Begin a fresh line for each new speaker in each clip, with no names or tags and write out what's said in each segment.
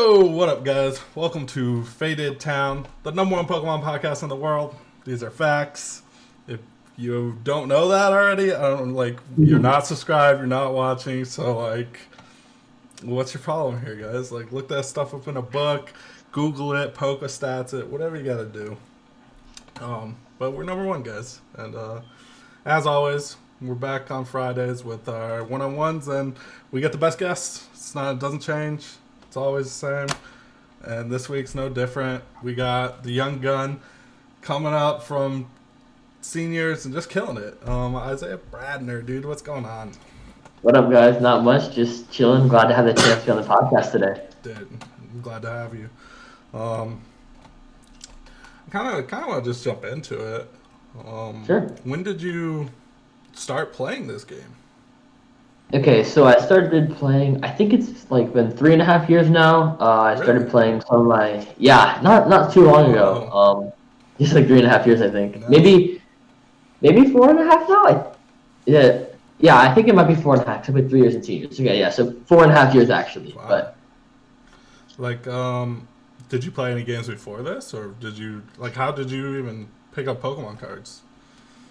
Yo, what up, guys? Welcome to Faded Town, the number one Pokemon podcast in the world. These are facts. If you don't know that already, you're not subscribed, you're not watching, so what's your problem here, guys? Look that stuff up in a book, Google it, Pokestats it, whatever you gotta do. But we're number one, guys, and as always, we're back on Fridays with our one-on-ones, and we get the best guests. It doesn't change. It's always the same. And this week's no different. We got the young gun coming up from seniors and just killing it. Isaiah Bradner, dude, what's going on?
What up, guys? Not much. Just chilling. Glad to have the chance to be on the podcast today.
Dude, I'm glad to have you. I kind of want to just jump into it.
Sure.
When did you start playing this game?
Okay, so I started playing, I think it's been 3.5 years now. I started playing some of my, not too long ago. Just 3.5 years, I think.
Nice.
Maybe 4.5 now? I think it might be 4.5. I played 3 years in seniors. So 4.5 years actually.
Wow. But did you play any games before this, or did you how did you even pick up Pokemon cards?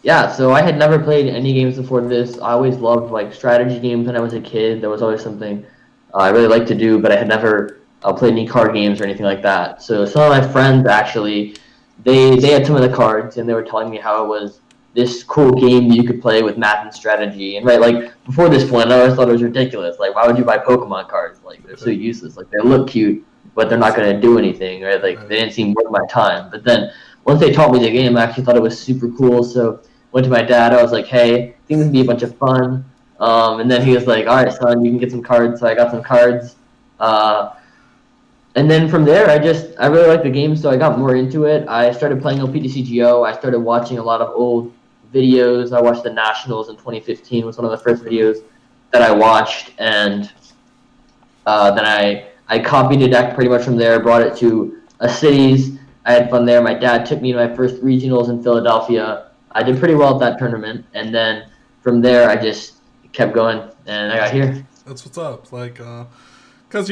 Yeah, so I had never played any games before this. I always loved strategy games when I was a kid. There was always something I really liked to do, but I had never played any card games or anything like that. So some of my friends actually, they had some of the cards, and they were telling me how it was this cool game that you could play with math and strategy. And before this point, I always thought it was ridiculous. Why would you buy Pokemon cards? They're so useless. They look cute, but they're not going to do anything, right? They didn't seem worth my time. But then once they taught me the game, I actually thought it was super cool. So went to my dad. I was like, hey, I think this would be a bunch of fun. And then he was like, all right, son, you can get some cards. So I got some cards. And then from there, I really liked the game, so I got more into it. I started playing LPTCGO. I started watching a lot of old videos. I watched the Nationals in 2015. Was one of the first videos that I watched. And then I copied a deck pretty much from there, brought it to a cities. I had fun there. My dad took me to my first regionals in Philadelphia. I did pretty well at that tournament, and then from there I just kept going, and I got here.
That's what's up. Because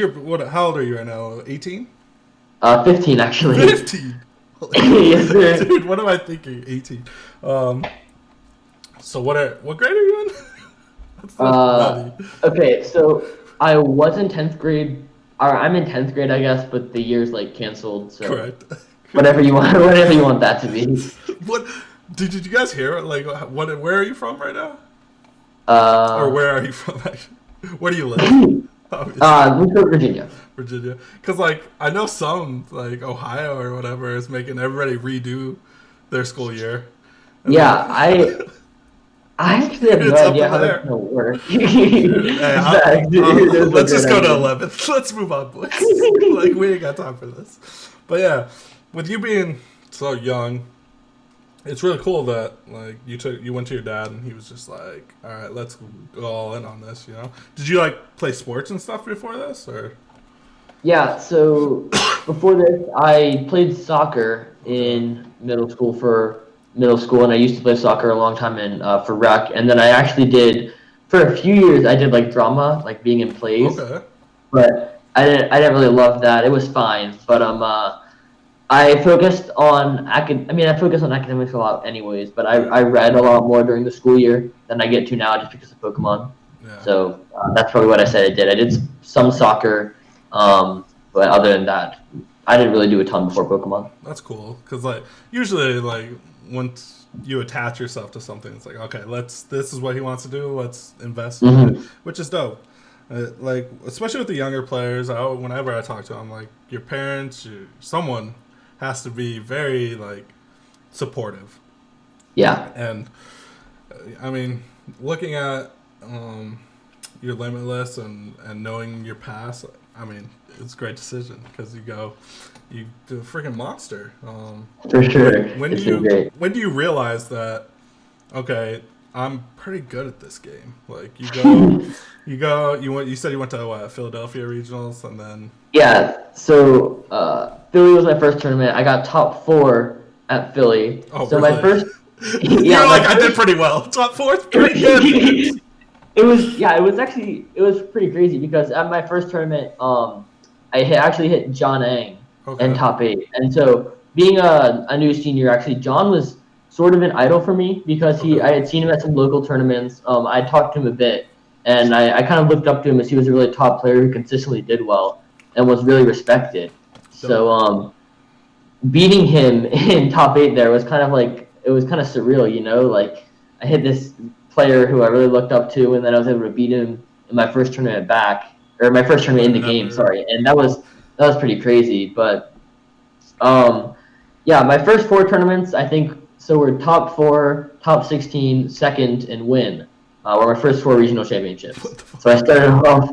how old are you right now? 18?
15 actually.
15.
Yes, sir.
Dude, what am I thinking? 18. So what grade are you in?
Okay, so I was in 10th grade. Or I'm in 10th grade, I guess, but the year's canceled. So
correct.
whatever you want that to be.
What? Did you guys hear? Where are you from right now? Or where are you from? Where do you live?
We go to Virginia.
Virginia, because I know some Ohio or whatever is making everybody redo their school year.
Yeah, I actually have no idea how that's gonna work.
Let's just go to 11th. Let's move on, boys. We ain't got time for this. But yeah, with you being so young, it's really cool that you went to your dad and he was just like, all right, let's go all in on this. Did you play sports and stuff before this, or?
Yeah, so before this I played soccer in middle school, and I used to play soccer a long time for rec, and then I actually did for a few years I did drama, being in plays.
Okay.
But I didn't really love that. It was fine, but I focused on academics a lot anyways, but I read a lot more during the school year than I get to now just because of Pokemon. Yeah. So that's probably what I said I did. I did some soccer, but other than that, I didn't really do a ton before Pokemon.
That's cool, because usually once you attach yourself to something, it's okay, this is what he wants to do, let's invest in it, which is dope. Especially with the younger players, whenever I talk to them, your parents, someone has to be very supportive.
Yeah.
And I mean, looking at your Limitless and knowing your past, I mean, it's a great decision because you do a freaking monster.
For sure.
When do you realize that, okay, I'm pretty good at this game? You said you went to Philadelphia regionals, and then
so Philly was my first tournament. I got top 4 at Philly.
Oh,
so
really?
my first
I did pretty well. Top 4 is pretty good.
It was pretty crazy because at my first tournament, I actually hit John Ang
Okay.
in top 8. And so being a new senior, actually, John was sort of an idol for me because
Okay.
I had seen him at some local tournaments. I talked to him a bit, and I kind of looked up to him as he was a really top player who consistently did well and was really respected. So beating him in top 8 there was kind of like, it was kind of surreal, you know? Like, I hit this player who I really looked up to, and then I was able to beat him in my first tournament back, or my first tournament in the game, sorry. And that was pretty crazy. But yeah, my first 4 tournaments, I think, so we're top 4, top 16, second, and win. Were my first 4 regional championships. So I started off,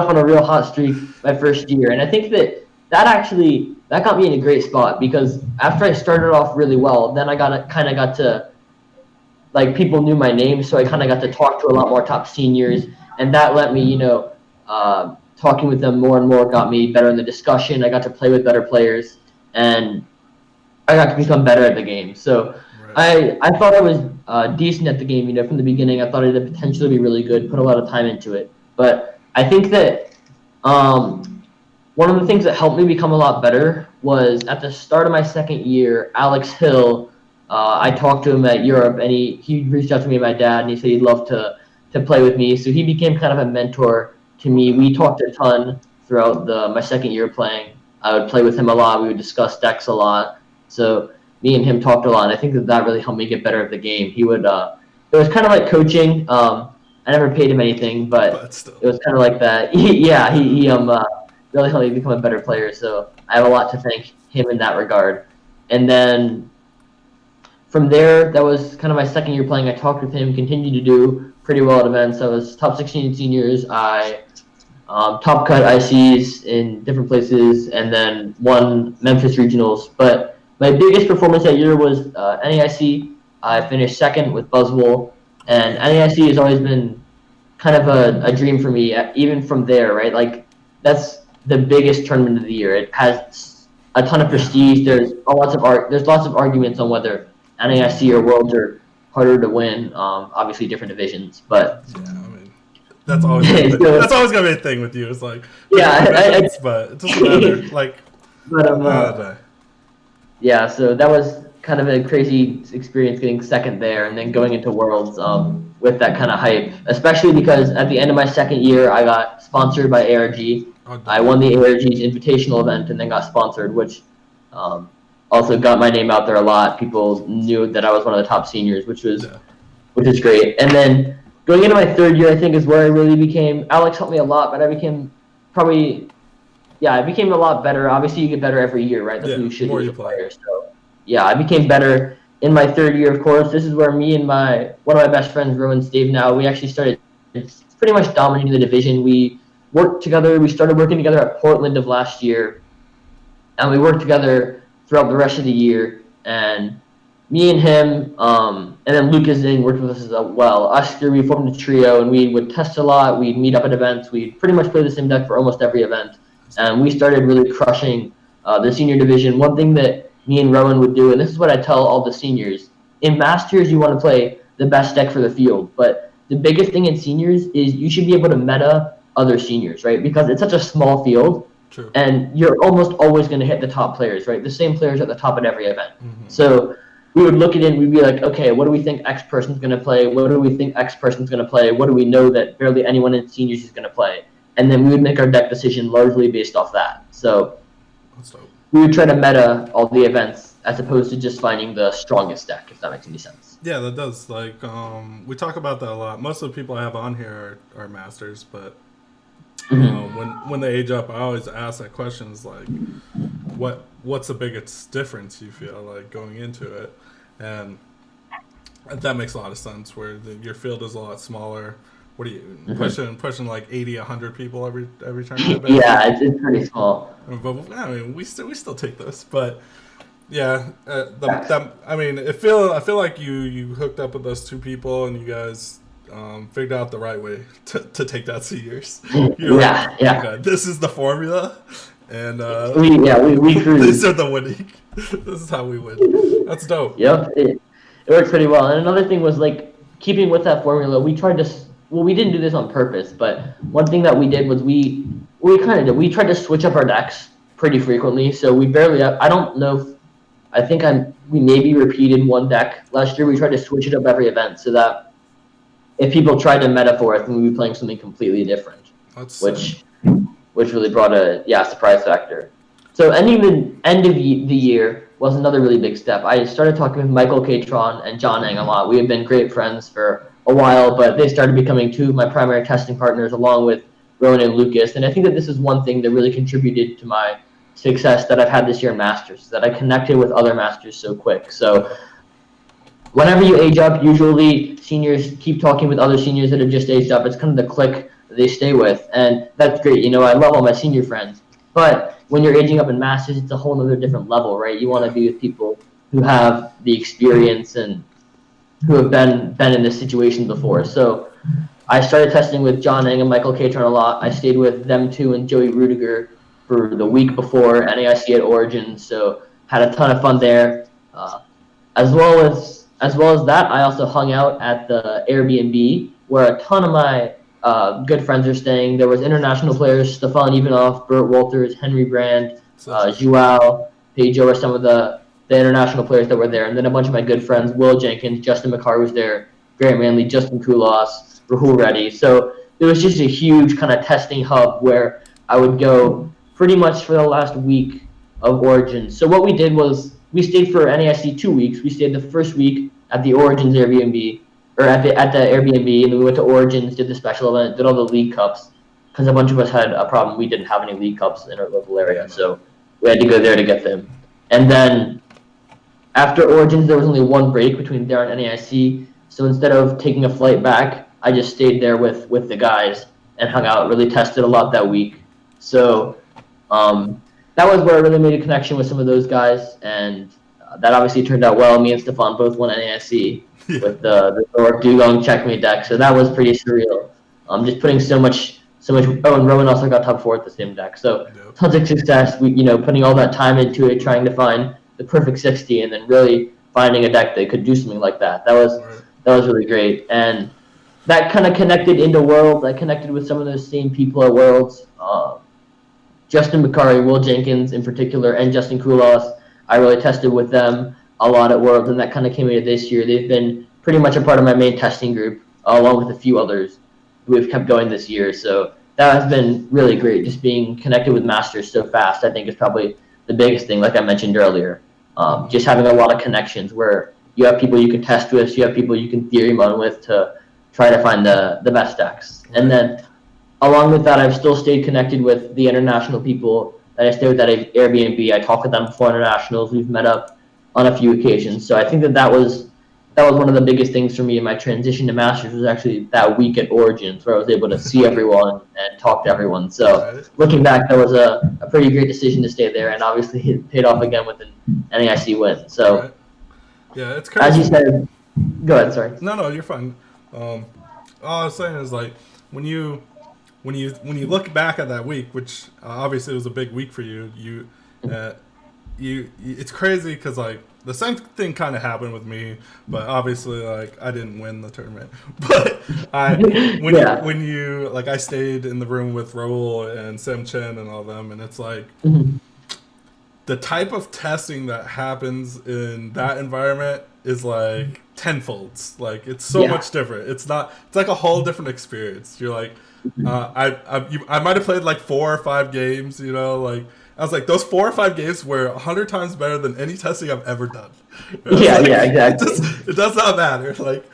on a real hot streak my first year, and I think that got me in a great spot because after I started off really well, then I kind of got to, like, people knew my name, so I kind of got to talk to a lot more top seniors, and that let me, you know, talking with them more and more got me better in the discussion. I got to play with better players, and I got to become better at the game. So right. I thought I was decent at the game, you know, from the beginning. I thought it had potential to be really good, put a lot of time into it. But I think that one of the things that helped me become a lot better was at the start of my second year, Alex Hill, I talked to him at Europe, and he reached out to me and my dad, and he said he'd love to play with me. So he became kind of a mentor to me. We talked a ton throughout my second year playing. I would play with him a lot. We would discuss decks a lot. So me and him talked a lot, and I think that really helped me get better at the game. He would, it was kind of like coaching. I never paid him anything, but it was kind of like that. He really helped me become a better player. So I have a lot to thank him in that regard. And then from there, that was kind of my second year playing. I talked with him, continued to do pretty well at events. I was top 16 seniors. I top cut ICs in different places, and then won Memphis regionals. But my biggest performance that year was NAIC. I finished second with Buzzwole, and NAIC has always been kind of a dream for me, even from there, right? Like, that's the biggest tournament of the year. It has a ton of prestige. There's lots of arguments on whether NAIC or Worlds are harder to win. Obviously, different divisions, but
yeah, I mean, that's always gonna be a thing with you. It's like,
yeah,
but it doesn't matter. Like,
but yeah. So that was kind of a crazy experience getting second there, and then going into Worlds with that kind of hype. Especially because at the end of my second year, I got sponsored by ARG. I won the ARG's invitational event, and then got sponsored, which also got my name out there a lot. People knew that I was one of the top seniors, which is great. And then going into my third year, I think, is where I really became. Alex helped me a lot, but I became I became a lot better. Obviously, you get better every year, right? That's what you should do as a player. So, yeah, I became better in my third year, of course. This is where me and one of my best friends, Rowan Stave, now, we actually started pretty much dominating the division. We worked together. We started working together at Portland of last year, and we worked together throughout the rest of the year. And me and him, and then Lucas Zing worked with us as well. Us three, we formed a trio, and we would test a lot. We'd meet up at events. We'd pretty much play the same deck for almost every event. And we started really crushing the senior division. One thing that me and Rowan would do, and this is what I tell all the seniors, in Masters, you want to play the best deck for the field. But the biggest thing in seniors is you should be able to meta other seniors, right? Because it's such a small field.
True.
And you're almost always going to hit the top players, right? The same players at the top at every event.
Mm-hmm.
So we would look at it and we'd be like, okay, what do we think X person's going to play? What do we think X person's going to play? What do we know that barely anyone in seniors is going to play? And then we would make our deck decision largely based off that. So we would try to meta all the events as opposed to just finding the strongest deck, if that makes any sense.
Yeah, that does. Like, we talk about that a lot. Most of the people I have on here are masters, but when they age up, I always ask that question: is like, what's the biggest difference you feel like going into it? And that makes a lot of sense. Where your field is a lot smaller. What are you pushing like 80, 100 people every tournament?
Yeah, it's pretty small.
But I mean, we still take this, but yeah, I mean, I feel like you hooked up with those two people and you guys figured out the right way to take that seniors. Okay, this is the formula, and we cruise. These are the winning. This is how we win. That's dope.
Yep, it works pretty well. And another thing was, like, keeping with that formula, we tried to well, we didn't do this on purpose, but one thing that we did was we kind of did. We tried to switch up our decks pretty frequently. So we barely. I don't know. I think we maybe repeated one deck last year. We tried to switch it up every event so that if people tried to meta for us, then we'd be playing something completely different,
That's
which really brought a surprise factor. So ending the end of the year was another really big step. I started talking with Michael Catron and John Ang a lot. We have been great friends for a while, but they started becoming two of my primary testing partners along with Rowan and Lucas. And I think that this is one thing that really contributed to my success that I've had this year in Masters, that I connected with other Masters so quick. So whenever you age up, usually seniors keep talking with other seniors that have just aged up. It's kind of the clique that they stay with, and that's great. I love all my senior friends. But when you're aging up in Masters, it's a whole other different level, right? You want to be with people who have the experience and who have been in this situation before. So I started testing with John Ang and Michael Catron a lot. I stayed with them two and Joey Rudiger for the week before NAIC at Origins, so had a ton of fun there. As well as that, I also hung out at the Airbnb where a ton of my good friends are staying. There was international players, Stefan Ivanov, Bert Walters, Henry Brand, Joao, Pedro are some of the international players that were there. And then a bunch of my good friends, Will Jenkins, Justin McCarr was there, Grant Manley, Justin Kulas, Rahul Reddy. So it was just a huge kind of testing hub where I would go pretty much for the last week of Origins. So what we did was we stayed for NAIC 2 weeks. We stayed the first week at the Origins Airbnb, or at the Airbnb, and then we went to Origins, did the special event, did all the League Cups, because a bunch of us had a problem. We didn't have any League Cups in our local area, so we had to go there to get them. And then after Origins, there was only one break between there and NAIC, so instead of taking a flight back, I just stayed there with the guys and hung out, really tested a lot that week. So that was where I really made a connection with some of those guys, and that obviously turned out well. Me and Stefan both won NAIC with the Thor Dugong checkmate deck, so that was pretty surreal. Just putting so much. Oh, and Rowan also got top 4 at the same deck, so tons of success. We, putting all that time into it, trying to find the perfect 60, and then really finding a deck that could do something like that. That was really great, and that kind of connected into Worlds. I connected with some of those same people at Worlds. Justin McCarry, Will Jenkins in particular, and Justin Kulas. I really tested with them a lot at Worlds, and that kind of came into this year. They've been pretty much a part of my main testing group, along with a few others who have kept going this year. So that has been really great. Just being connected with Masters so fast, I think, is probably the biggest thing, like I mentioned earlier. Just having a lot of connections where you have people you can test with, you have people you can theory run with to try to find the best decks. And then along with that, I've still stayed connected with the international people that I stay with at Airbnb. I talk with them before internationals. We've met up on a few occasions. So I think that was one of the biggest things for me in my transition to Masters, was actually that week at Origins where I was able to see everyone and talk to everyone. So looking back, that was a pretty great decision to stay there, and obviously it paid off again with an NAIC win. So
yeah, it's crazy.
As you said, go ahead, sorry.
No, you're fine. All I was saying is, like, when you look back at that week, which obviously was a big week for you, it's crazy because, like, the same thing kind of happened with me, but obviously, like, I didn't win the tournament. But when you like, I stayed in the room with Raul and Sam Chen and all them, and it's like the type of testing that happens in that environment is like tenfolds. Like, it's so much different. It's like a whole different experience. You're like, I might have played like 4 or 5 games, like. I was like, those 4 or 5 games were 100 times better than any testing I've ever done.
Exactly.
It does not matter. Like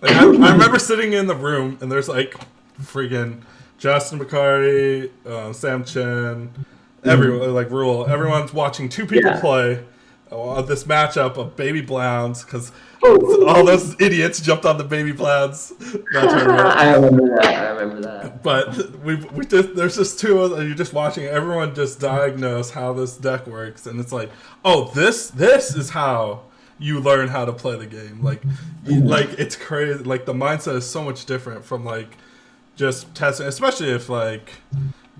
I remember sitting in the room, and there's like freaking Justin McCarty, Sam Chen, everyone, like Rule. Everyone's watching 2 people play this matchup of Baby Blowns, because all those idiots jumped on the Baby Blowns.
I remember that.
But there's just 2 of us, and you're just watching everyone just diagnose how this deck works, and it's like, oh, this is how you learn how to play the game. Like it's crazy. Like, the mindset is so much different from like just testing, especially if like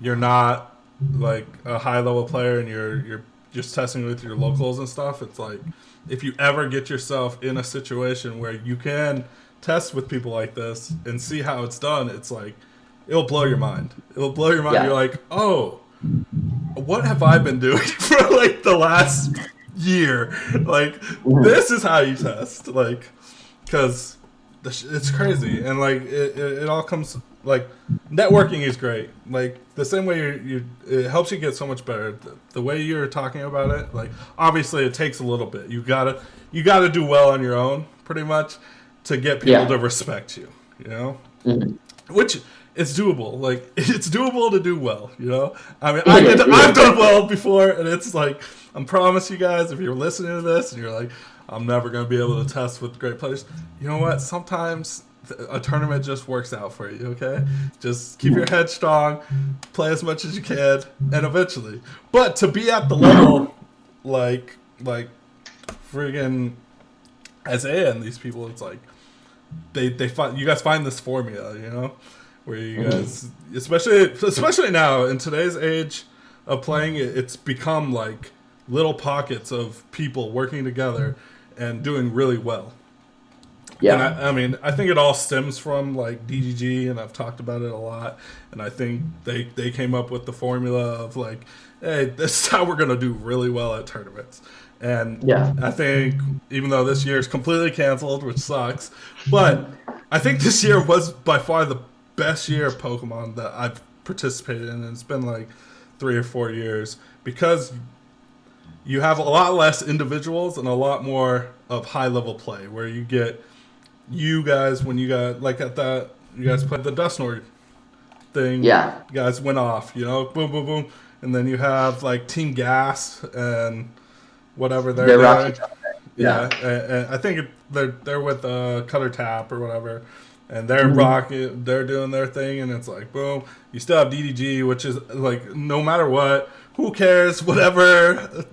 you're not like a high level player and you're just testing with your locals and stuff. It's like, if you ever get yourself in a situation where you can test with people like this and see how it's done, it's like it'll blow your mind. It'll blow your mind.
Yeah.
You're like, oh, what have I been doing for like the last year? Like, this is how you test. Like, because it's crazy, and like it all comes like networking is great. Like the same way it helps you get so much better. The way you're talking about it, like obviously it takes a little bit. You gotta do well on your own, pretty much, to get people to respect you. You know, which it's doable. Like it's doable to do well. You know, I mean, I've done well before, and it's like I promise you guys, if you're listening to this and you're like, I'm never going to be able to test with great players. You know what? Sometimes a tournament just works out for you, okay? Just keep your head strong, play as much as you can, and eventually. But to be at the level like friggin' Isaiah and these people, it's like they find you guys find this formula, you know, where you guys, especially now in today's age of playing, it's become like little pockets of people working together and doing really well. Yeah. And I mean, I think it all stems from like DGG, and I've talked about it a lot. And I think they came up with the formula of like, hey, this is how we're going to do really well at tournaments. And I think even though this year is completely canceled, which sucks, but I think this year was by far the best year of Pokemon that I've participated in. And it's been like 3 or 4 years because you have a lot less individuals and a lot more of high-level play, where you get you guys, when you got, like at that, you guys played the Dustnord thing. Yeah. You guys went off, you know, boom, boom, boom. And then you have like Team Gas and whatever they're doing. Yeah. And I think they're with Cutter Tap or whatever. And they're rocking, they're doing their thing, and it's like, boom. You still have DDG, which is like, no matter what, who cares, whatever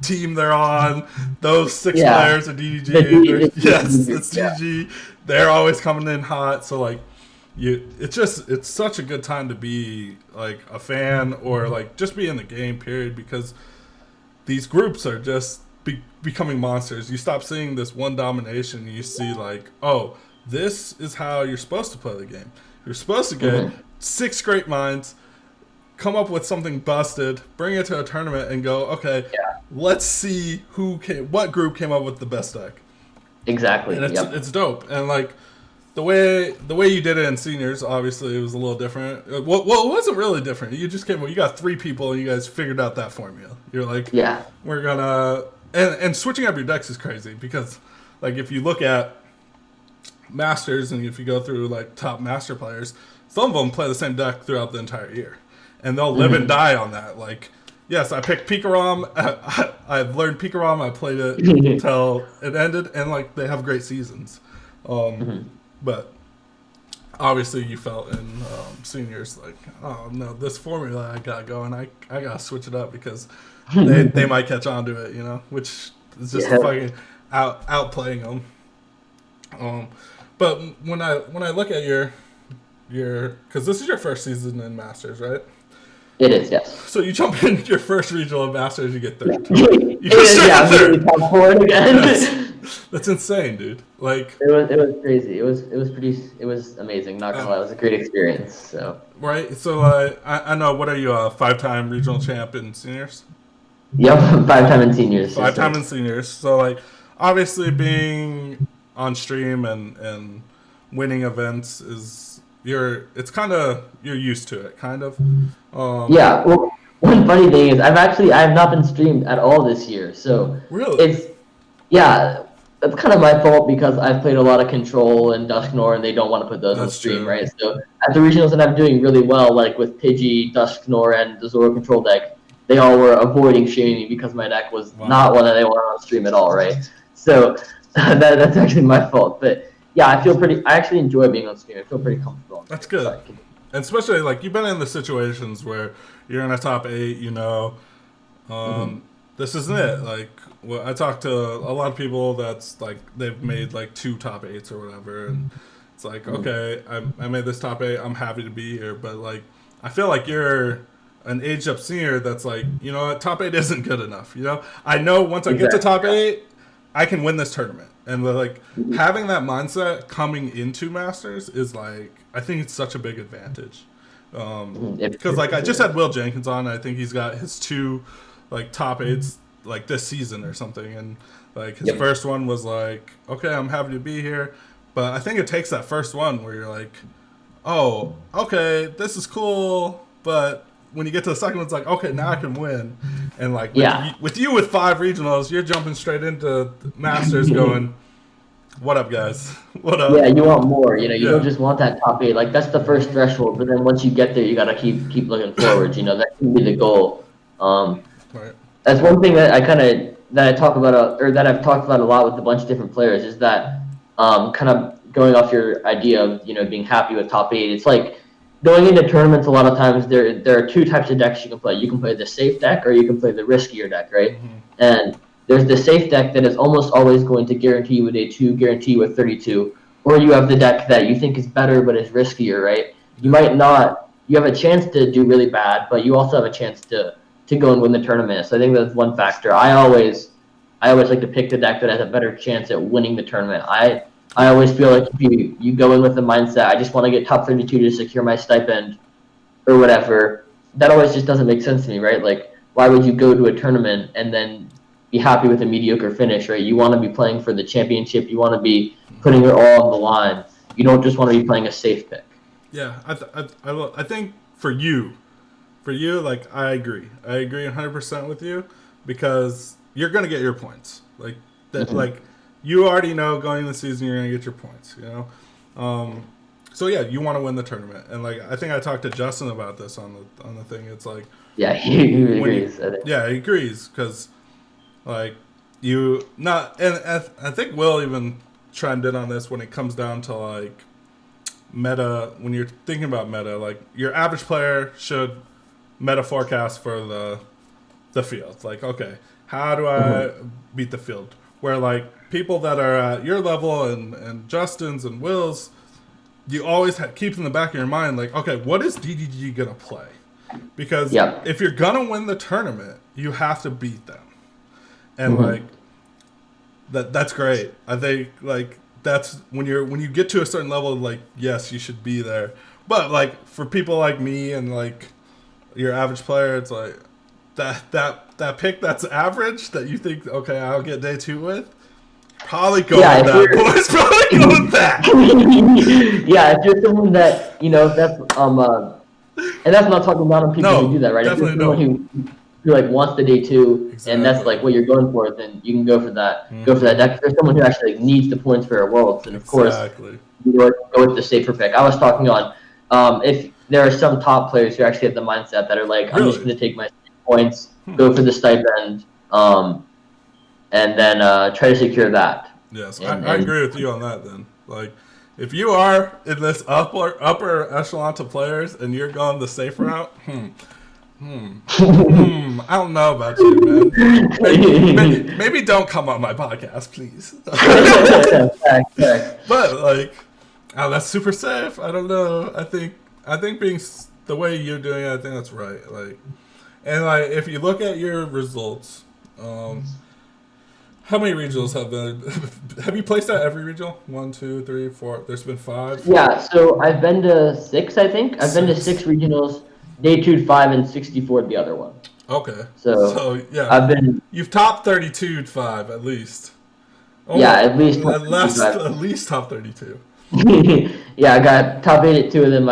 team they're on, those 6 players are DDG. Yes, it's DDG. They're always coming in hot. So like, it's such a good time to be like a fan or like just be in the game, period, because these groups are just becoming monsters. You stop seeing this one domination, and you see like, oh, this is how you're supposed to play the game. You're supposed to get 6 great minds, come up with something busted, bring it to a tournament, and go, okay, let's see what group came up with the best deck. Exactly. And it's dope. And like the way you did it in seniors, obviously it was a little different. Well, it wasn't really different. You just you got 3 people, and you guys figured out that formula. You're like, we're gonna and switching up your decks is crazy, because like if you look at Masters, and if you go through like top Master players, some of them play the same deck throughout the entire year, and they'll live and die on that. Like, yes, I picked Pikarom. I've learned Pikarom. I played it until it ended, and like they have great seasons. But obviously, you felt in seniors like, oh no, this formula I got going. I gotta switch it up because they might catch on to it, you know, which is just fucking outplaying them. But when I look at your because this is your first season in Masters, right? It is, yes. So you jump in your first regional of Masters, you get third. You get third. Top 4 again. Yes. That's insane, dude. Like it was crazy. It was amazing. Not gonna lie, it was a great experience. So right. So I know. What are you, a 5-time regional champ in seniors? Yep, 5-time in seniors. 5-time in seniors. So like, obviously being on stream and winning events you're used to it, kind of. Yeah. Well, one funny thing is I have not been streamed at all this year, so really that's kind of my fault, because I've played a lot of Control and Dusknor, and they don't want to put those on stream, true. Right? So at the regionals that I'm doing really well, like with Pidgey, Dusknor, and the Zoro Control deck, they all were avoiding streaming me because my deck was not one that they wanted on stream at all, right? So that's actually my fault, but yeah, I actually enjoy being on stream. I feel pretty comfortable. That's good. And especially, like, you've been in the situations where you're in a top 8, you know, this isn't it. Like, I talked to a lot of people that's, like, they've made, like, 2 top 8s or whatever, and it's like, okay, I made this top 8, I'm happy to be here, but, like, I feel like you're an aged-up senior that's like, you know what, top 8 isn't good enough, you know? I know once I get to top 8, I can win this tournament. And like having that mindset coming into Masters is like, I think it's such a big advantage. Because like I just had Will Jenkins on, and I think he's got his 2 like top 8s like this season or something, and like his first one was like, okay, I'm happy to be here, but I think it takes that first one where you're like, oh, okay, this is cool, but when you get to the second one, it's like, okay, now I can win. And like with you with 5 regionals, you're jumping straight into Masters going, what up, guys? What up?
Yeah, you want more. You know, you don't just want that top 8. Like that's the first threshold, but then once you get there, you gotta keep looking forward. You know, that can be the goal.
Right.
That's one thing that I talk about, or that I've talked about a lot with a bunch of different players, is that kind of going off your idea of, you know, being happy with top 8. It's like going into tournaments. A lot of times there are 2 types of decks you can play. You can play the safe deck, or you can play the riskier deck, right? Mm-hmm. And there's the safe deck that is almost always going to guarantee you a day 2, guarantee you a 32, or you have the deck that you think is better but is riskier, right? You might not. You have a chance to do really bad, but you also have a chance to go and win the tournament. So I think that's one factor. I always like to pick the deck that has a better chance at winning the tournament. I always feel like if you go in with the mindset, I just want to get top 32 to secure my stipend or whatever, that always just doesn't make sense to me, right? Like, why would you go to a tournament and then be happy with a mediocre finish, right? You want to be playing for the championship. You want to be putting it all on the line. You don't just want to be playing a safe pick.
Yeah, I think for you, like, I agree 100% with you, because you're gonna get your points. Like that, like you already know going into the season you're gonna get your points. You know, so yeah, you want to win the tournament, and like I think I talked to Justin about this on the thing. It's like
he agrees.
He agrees because like you not, and I think Will even chimed in on this when it comes down to like meta. When you're thinking about meta, like your average player should meta forecast for the field. Like, okay, how do I beat the field? Where like people that are at your level and Justin's and Will's, you always keep in the back of your mind, like, okay, what is DDG gonna play? Because if you're gonna win the tournament, you have to beat them. And like that's great. I think like that's when you get to a certain level, like, yes, you should be there. But like for people like me and like your average player, it's like that pick that's average that you think, okay, I'll get day 2 with. Probably go with that, boys. Probably go with that.
Yeah, if you're someone that, you know, that's and that's not talking about people who do that, right? If you're someone who like wants the day 2, and that's like what you're going for, then you can go for that. Go for that deck. If there's someone who actually needs the points for a Worlds, and of course you go with the safer pick. I was talking on if there are some top players who actually have the mindset that are like, I'm just going to take my points, go for the stipend, and then try to secure that.
Yes, I agree with you on that then. Like, if you are in this upper echelon to players and you're going the safe route, I don't know about you, man. Maybe don't come on my podcast, please. But like, oh, that's super safe. I don't know. I think being the way you're doing it, I think that's right. Like, and like if you look at your results, how many regionals have been? Have you placed at every regional? 1, 2, 3, 4. There's been 5.
Yeah, so I've been to 6. I think I've been to 6 regionals. Day 2, 5, and 64 the other one.
Okay.
So
yeah, you've topped 32 5 at least.
At
least top 32.
Yeah, I got top 8 at 2 of them.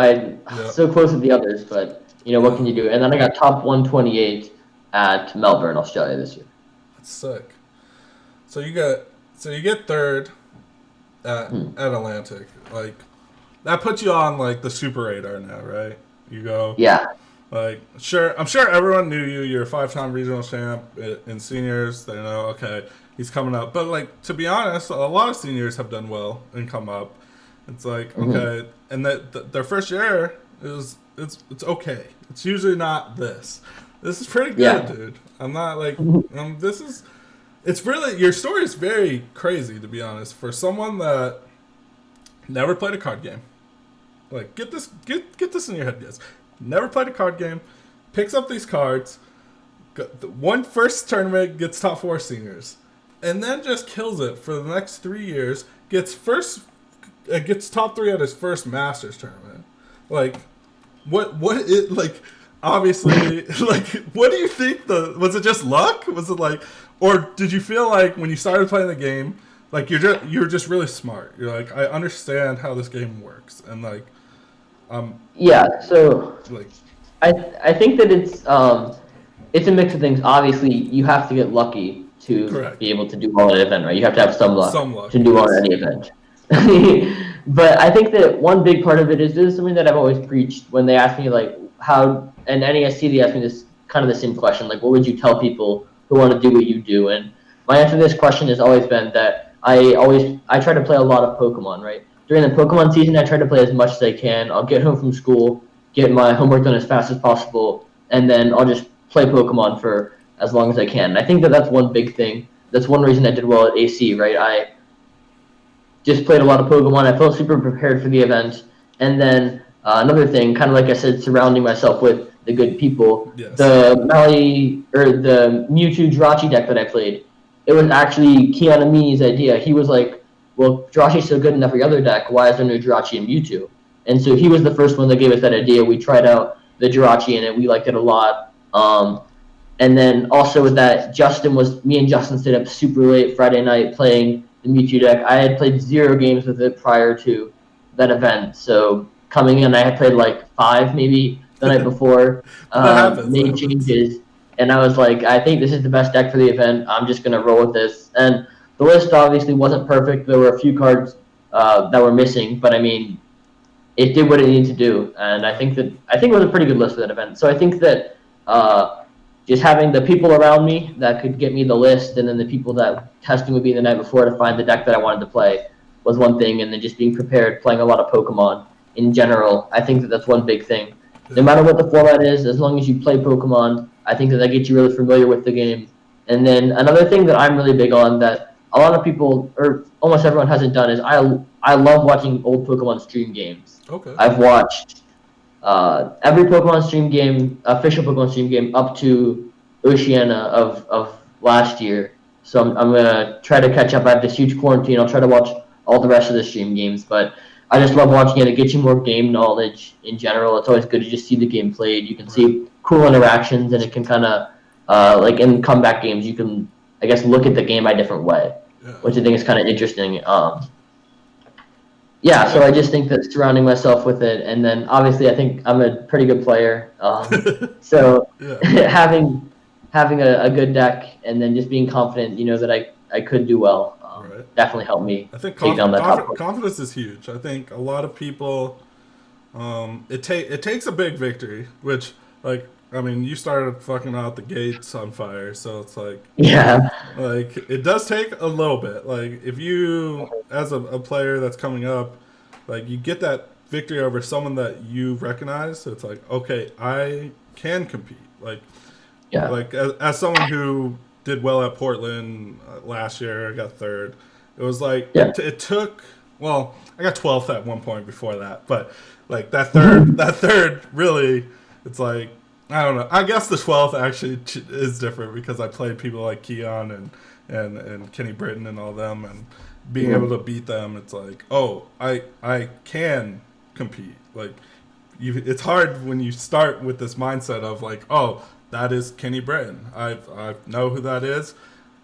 So close with the others, but you know what can you do? And then I got top 128 at Melbourne, Australia this year.
That's sick. So you get 3rd at Atlantic. Like that puts you on like the super radar now, right? You go.
Yeah.
Like, I'm sure everyone knew you. You're a 5-time regional champ in seniors. They know, okay, he's coming up. But like, to be honest, a lot of seniors have done well and come up. It's like, okay, and their first year it's okay. It's usually not this. This is pretty good, dude. I'm not like it's really, your story is very crazy, to be honest, for someone that never played a card game. Like, get this in your head, guys. Never played a card game, picks up these cards, one first tournament, gets top 4 seniors, and then just kills it for the next 3 years. Gets top 3 at his first Masters tournament. Like, what it like? Obviously, like, what do you think? Was it just luck? Was it like, or did you feel like when you started playing the game, like you're just really smart? You're like, I understand how this game works, and like,
yeah. So
like,
I think that it's a mix of things. Obviously, you have to get lucky to
correct.
be able to do well at an event, right? You have to have some luck to do well at any event. But I think that one big part of it is, this is something that I've always preached when they ask me, like, how, and NEST, they ask me this kind of the same question, like, what would you tell people who want to do what you do? And my answer to this question has always been that I try to play a lot of Pokemon, right? During the Pokemon season, I try to play as much as I can. I'll get home from school, get my homework done as fast as possible, and then I'll just play Pokemon for as long as I can. And I think that that's one big thing. That's one reason I did well at AC, right? I just played a lot of Pokemon. I felt super prepared for the event. And then another thing, kind of like I said, surrounding myself with the good people.
Yes.
The Mewtwo Jirachi deck that I played, it was actually Keanu Mini's idea. He was like, well, Jirachi's so good in every other deck, why is there no Jirachi and Mewtwo? And so he was the first one that gave us that idea. We tried out the Jirachi in it. We liked it a lot. And then also with that, me and Justin stayed up super late Friday night playing the Mewtwo deck. I had played 0 games with it prior to that event. So coming in, I had played like 5 maybe the night before, made changes. And I was like, I think this is the best deck for the event. I'm just going to roll with this. And the list obviously wasn't perfect. There were a few cards that were missing, but I mean, it did what it needed to do. And I think it was a pretty good list for that event. So I think that just having the people around me that could get me the list, and then the people that testing would be the night before to find the deck that I wanted to play was one thing. And then just being prepared, playing a lot of Pokemon in general, I think that that's one big thing. No matter what the format is, as long as you play Pokemon, I think that gets you really familiar with the game. And then another thing that I'm really big on that a lot of people, or almost everyone, hasn't done is I love watching old Pokemon stream games.
Okay.
I've watched every Pokemon stream game, official Pokemon stream game, up to Oceania of last year. So I'm going to try to catch up. I have this huge quarantine. I'll try to watch all the rest of the stream games. But I just love watching it. It gets you more game knowledge in general. It's always good to just see the game played. You can see cool interactions, and it can kind of, like in comeback games, you can, I guess, look at the game a different way, which I think is kind of interesting. Yeah, so I just think that surrounding myself with it, and then obviously I think I'm a pretty good player. So having a good deck, and then just being confident, that I could do well, definitely helped me
take
down that top.
Confidence is huge. I think a lot of people, it takes a big victory, which, like, I mean, you started fucking out the gates on fire, so it's like, like, it does take a little bit. Like, if you, as a player that's coming up, like, you get that victory over someone that you recognize, it's like, okay, I can compete. Like, like as someone who did well at Portland last year, I got 3rd. It was like, it took, well, I got 12th at one point before that, but like that third really, it's like, I don't know. I guess the 12th actually is different because I played people like Keon and Kenny Britton and all them, and being able to beat them, it's like, oh, I can compete. Like, it's hard when you start with this mindset of like, oh, that is Kenny Britton. I know who that is.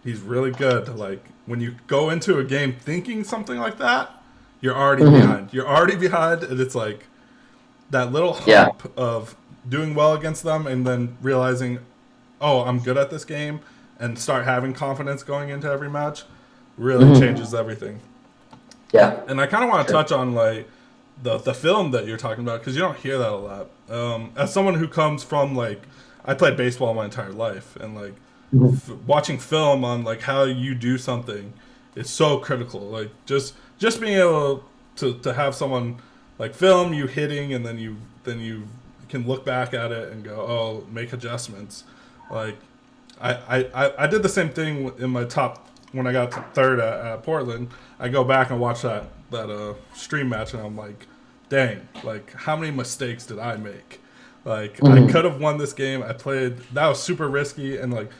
He's really good. Like, when you go into a game thinking something like that, you're already behind. You're already behind, and it's like that little hump of doing well against them and then realizing, oh, I'm good at this game, and start having confidence going into every match really changes everything.
Yeah.
And I kind of want to touch on like the film that you're talking about, because you don't hear that a lot. As someone who comes from, like, I played baseball my entire life, and like watching film on like how you do something is so critical. Like just being able to have someone like film you hitting, and then you can look back at it and go, oh, make adjustments. Like I did the same thing in my top when I got to 3rd at Portland. I go back and watch that stream match, and I'm like, dang, like how many mistakes did I make? Like I could have won this game. That was super risky, and like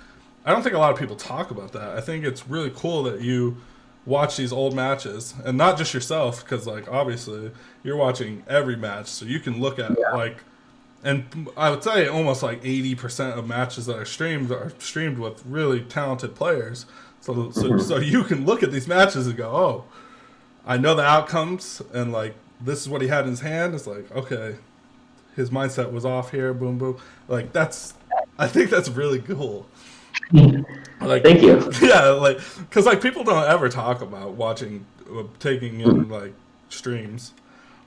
I don't think a lot of people talk about that. I think it's really cool that you watch these old matches, and not just yourself, because like obviously you're watching every match, so you can look at like, and I would say almost like 80% of matches that are streamed with really talented players. So you can look at these matches and go, oh, I know the outcomes, and like this is what he had in his hand. It's like, okay, his mindset was off here. Boom, boom. Like I think that's really cool. Like,
thank you.
Yeah, like because like people don't ever talk about taking in like streams,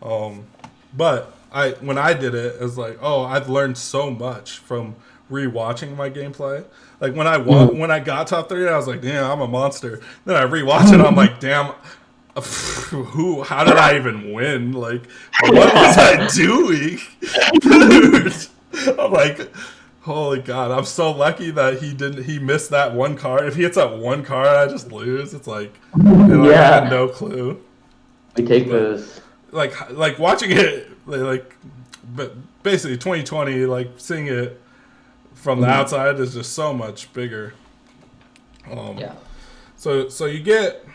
but when I did it, it was like, oh, I've learned so much from rewatching my gameplay. Like when I got top 3, I was like, damn, I'm a monster. Then I rewatch it, I'm like, damn. How did I even win? Like, what was I doing? Dude, I'm like, holy God, I'm so lucky that he missed that one card. If he hits that one card, I just lose. It's like, and like I had no clue.
We take those.
Like watching it, but basically 2020, like seeing it from the outside is just so much bigger. So you get.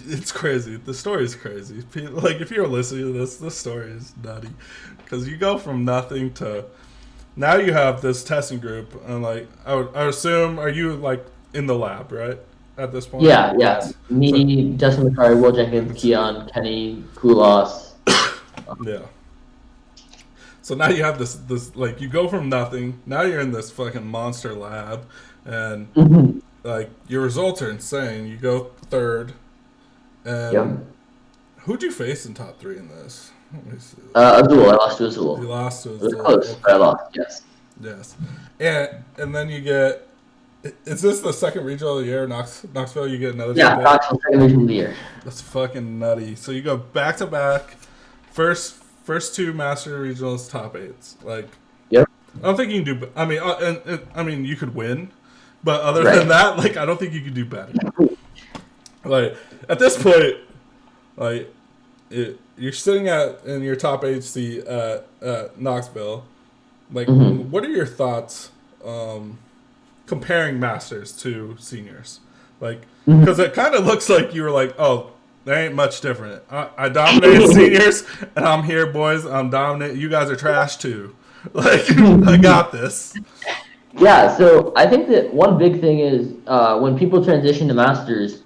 It's crazy. The story is crazy. Like, if you're listening to this story is nutty. Because you go from nothing to... Now you have this testing group. And, like, I would assume... Are you, like, in the lab, right? At this point?
Yeah. Me, Justin McCarty, Will Jenkins, Keon, Kenny, Koulos.
Yeah. So now you have this... Like, you go from nothing. Now you're in this fucking monster lab. And, like, your results are insane. You go 3rd. And who'd you face in top 3 in this? Let me see.
Azul. I lost to Azul.
You lost to Azul.
It was close, but I lost.
Yes. And then you get. Is this the second regional of the year? Knoxville, you get another.
Yeah, Knoxville, second regional of the year.
That's fucking nutty. So you go back to back. First 2 master regionals, top 8s. Like.
Yep.
I don't think you can do. I mean, I mean, you could win, but other than that, like, I don't think you could do better. Like, at this point, like, you're sitting in your top HC at Knoxville. Like, what are your thoughts comparing masters to seniors? Like, because it kind of looks like you were like, oh, there ain't much different. I dominated seniors, and I'm here, boys. I'm dominant. You guys are trash too. Like, I got this.
Yeah, so I think that one big thing is when people transition to masters,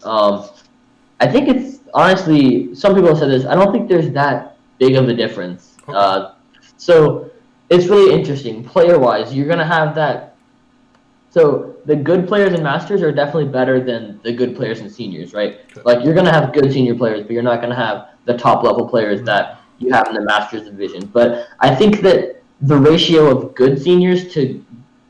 I think it's honestly, some people have said this, I don't think there's that big of a difference. Okay. So it's really interesting. Player-wise, you're going to have that. So the good players in masters are definitely better than the good players in seniors, right? Okay. Like, you're going to have good senior players, but you're not going to have the top-level players that you have in the masters division. But I think that the ratio of good seniors to,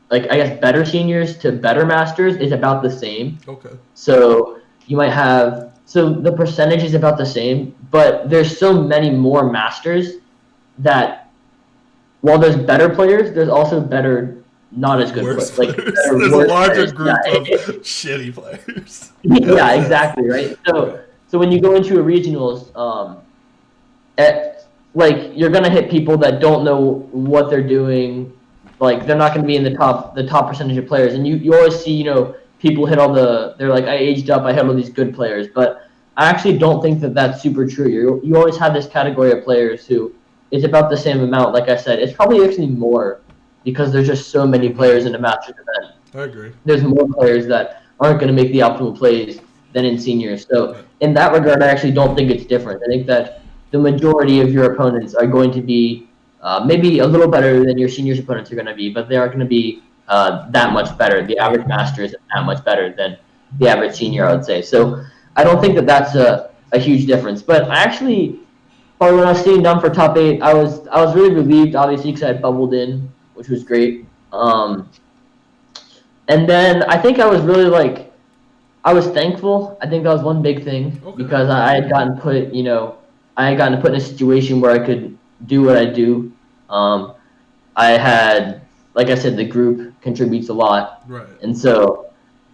like, I guess better seniors to better masters is about the same.
Okay.
So you might have, so the percentage is about the same, but there's so many more masters that while there's better players, there's also better, not as good players. Like,
there's a larger group of shitty players.
Yeah, exactly, right? So when you go into a regionals, like, you're gonna hit people that don't know what they're doing. Like, they're not gonna be in the top percentage of players, and you always see, people hit they're like, I aged up, I hit all these good players, but I actually don't think that that's super true. You always have this category of players who it's about the same amount. Like I said, it's probably actually more because there's just so many players in a Masters event.
I agree. There's
more players that aren't going to make the optimal plays than in seniors. So in that regard, I actually don't think it's different. I think that the majority of your opponents are going to be maybe a little better than your seniors opponents are going to be, but they aren't going to be that much better. The average master isn't that much better than the average senior, I would say. So I don't think that that's a huge difference. But I actually, probably when I was sitting down for top 8, I was really relieved, obviously, because I had bubbled in, which was great. And then I think I was really I was thankful. I think that was one big thing because I had gotten put, in a situation where I could do what I do. I had, like I said, the group contributes a lot.
Right.
And so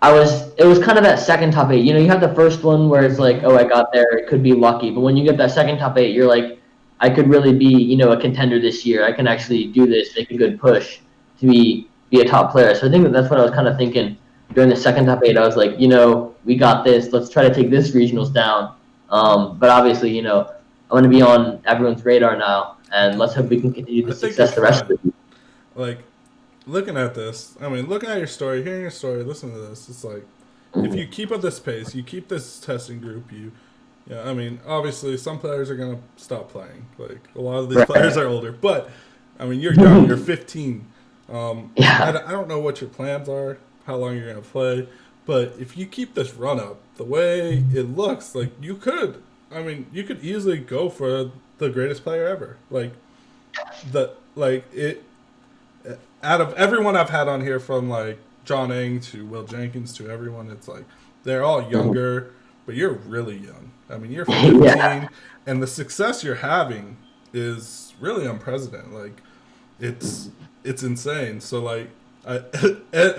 it was kind of that second top 8. You have the first one where it's like, oh, I got there, it could be lucky. But when you get that second top 8, you're like, I could really be, a contender this year. I can actually do this, make a good push to be a top player. So I think that's what I was kind of thinking during the second top 8, I was like, we got this. Let's try to take this regionals down. But obviously, I'm going to be on everyone's radar now, and let's hope we can continue the success the rest of the year.
Like, looking at this, looking at your story, hearing your story, listening to this, it's like, if you keep at this pace, you keep this testing group, obviously some players are going to stop playing. Like, a lot of these players are older, but, you're young, you're 15. I don't know what your plans are, how long you're going to play, but if you keep this run up, the way it looks, like, you could easily go for the greatest player ever. Out of everyone I've had on here, from like John Eng to Will Jenkins to everyone, it's like they're all younger, but you're really young. You're 15, and the success you're having is really unprecedented. Like, it's insane. So like,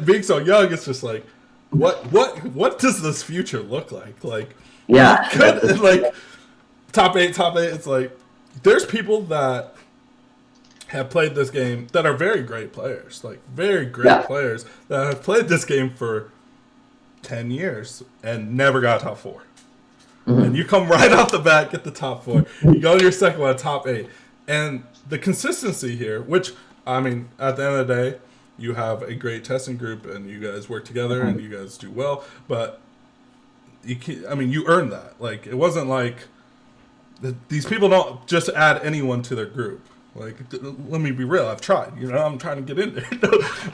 being so young, it's just like, what does this future look like? Like, like top eight. It's like there's people that have played this game that are very great players, like very great players that have played this game for 10 years and never got top 4. And you come right off the bat, get the top 4. You go to your second one, top 8. And the consistency here, which, at the end of the day, you have a great testing group and you guys work together and you guys do well, but you earned that. Like, it wasn't like these people don't just add anyone to their group. Like, let me be real. I've tried. I'm trying to get in there.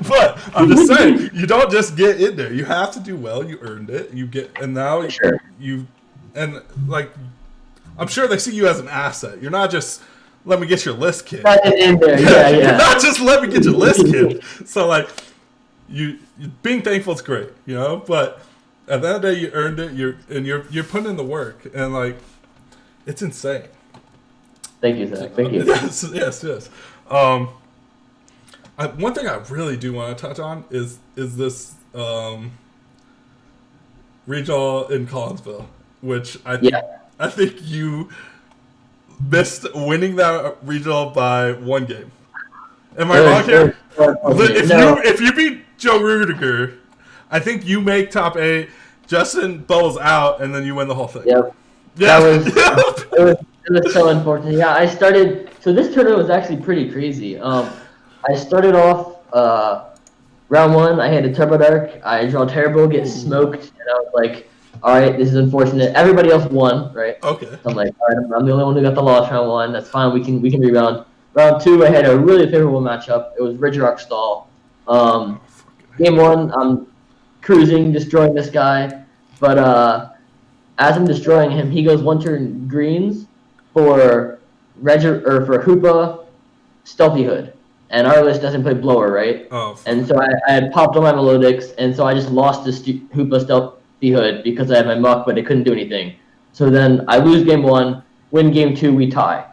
But I'm just saying, you don't just get in there. You have to do well. You earned it. And now I'm sure they see you as an asset. You're not just, let me get your list, kid.
In there.
You're not just, let me get your list, kid. So, like, you being thankful is great, But at the end of the day, you earned it. You're putting in the work, and like, it's insane.
Thank you, Zach. Thank you.
Yes. One thing I really do want to touch on is this regional in Collinsville, which I think you missed winning that regional by 1 game. Am I wrong here? If you beat Joe Rudiger, I think you make top 8. Justin bubbles out, and then you win the whole thing.
Yep.
Yeah.
It was so unfortunate. Yeah, so this tournament was actually pretty crazy. I started off round 1, I had a Turbo Dark. I draw terrible, get smoked, and I was like, all right, this is unfortunate. Everybody else won, right?
Okay.
So I'm like, all right, I'm the only one who got the loss round 1. That's fine. We can rebound. Round 2, I had a really favorable matchup. It was Ridgerock Stall. Game 1, I'm cruising, destroying this guy, but as I'm destroying him, he goes 1 turn greens for Hoopa Stealthy Hood, and our list doesn't play blower, right?
Oh.
And so I had popped on my melodics, and so I just lost this Hoopa Stealthy Hood because I had my muck, but it couldn't do anything. So then I lose game 1, win game 2, we tie.